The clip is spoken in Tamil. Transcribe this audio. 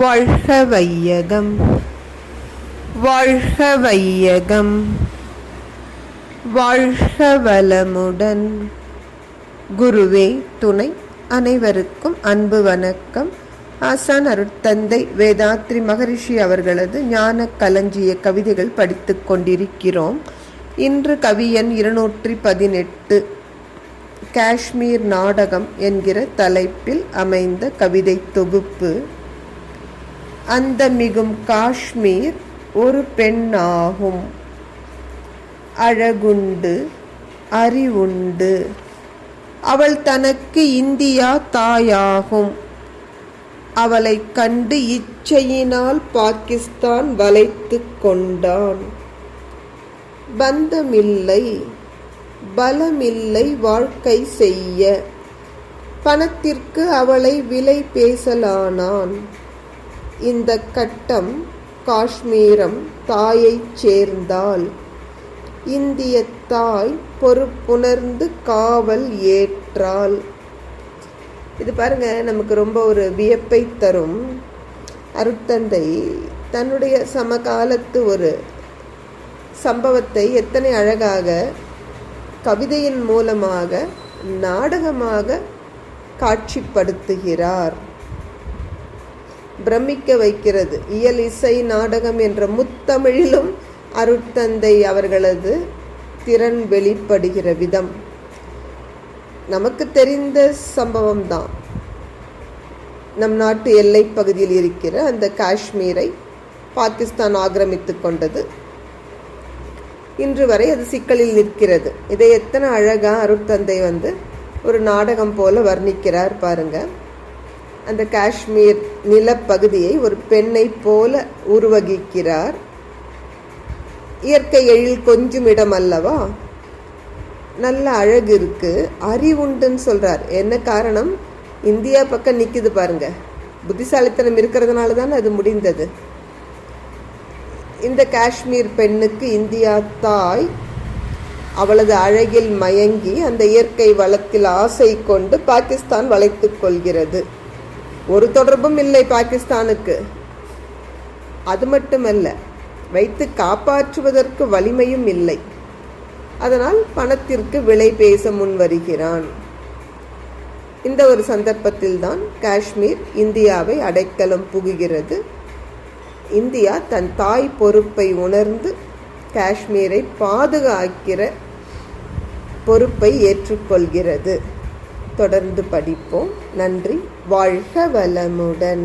வாழ்க வையகம், வாழ்க வையகம், வாழ்க வளமுடன். குருவே துணை. அனைவருக்கும் அன்பு வணக்கம். ஆசான் அருட்தந்தை வேதாத்ரி மகரிஷி அவர்களது ஞான களஞ்சிய கவிதைகள் படித்து கொண்டிருக்கிறோம். இன்று கவி எண் 218 காஷ்மீர் நாடகம் என்கிற தலைப்பில் அமைந்த கவிதை தொகுப்பு. அந்த மிகும் காஷ்மீர் ஒரு பெண்ணாகும், அழகுண்டு அறிவுண்டு, அவள் தனக்கு இந்தியா தாயாகும். அவளை கண்டு இச்சையினால் பாகிஸ்தான் வளைத்து கொண்டான். பந்தமில்லை பலமில்லை வாழ்க்கை செய்ய, பணத்திற்கு அவளை விலை பேசலானான். இந்த கட்டம் காஷ்மீரம் தாயைச் சேர்ந்தாள். இந்திய தாய் பொறுப்புணர்ந்து காவல் ஏற்றாள். இது பாருங்க, நமக்கு ரொம்ப ஒரு வியப்பை தரும். அருட்தந்தை தன்னுடைய சமகாலத்து ஒரு சம்பவத்தை எத்தனை அழகாக கவிதையின் மூலமாக நாடகமாக காட்சிப்படுத்துகிறார். பிரமிக்க வைக்கிறது. இயல் இசை நாடகம் என்ற முத்தமிழிலும் அருட்தந்தை அவர்களது திறன் வெளிப்படுகிற விதம் நமக்கு தெரிந்த சம்பவம்தான். நம் நாட்டு எல்லை பகுதியில் இருக்கிற அந்த காஷ்மீரை பாகிஸ்தான் ஆக்கிரமித்து கொண்டது. இன்று வரை அது சிக்கலில் நிற்கிறது. இதை எத்தனை அழகா அருட்தந்தை ஒரு நாடகம் போல வர்ணிக்கிறார் பாருங்க. அந்த காஷ்மீர் நிலப்பகுதியை ஒரு பெண்ணை போல உருவகிக்கிறார். இயற்கை எழில் கொஞ்சம் இடம் அல்லவா, நல்ல அழகு இருக்கு, அறிவுண்டுன்னு சொல்றார். என்ன காரணம்? இந்தியா பக்கம் நிக்குது பாருங்க. புத்திசாலித்தனம் இருக்கிறதுனால தான் அது முடிந்தது. இந்த காஷ்மீர் பெண்ணுக்கு இந்தியா தாய். அவளது அழகில் மயங்கி அந்த இயற்கை வளத்தில் ஆசை கொண்டு பாகிஸ்தான் வளைத்து கொள்கிறது. ஒரு தொடர்பும் இல்லை பாகிஸ்தானுக்கு. அது மட்டுமல்ல, வைத்து காப்பாற்றுவதற்கு வலிமையும் இல்லை. அதனால் பணத்திற்கு விலை பேச முன் வருகிறான். இந்த ஒரு சந்தர்ப்பத்தில் தான் காஷ்மீர் இந்தியாவை அடைக்கலம் புகுகிறது. இந்தியா தன் தாய் பொறுப்பை உணர்ந்து காஷ்மீரை பாதுகாக்கிற பொறுப்பை ஏற்றுக்கொள்கிறது. தொடர்ந்து படிப்போம். நன்றி. வாழ்க வளமுடன்.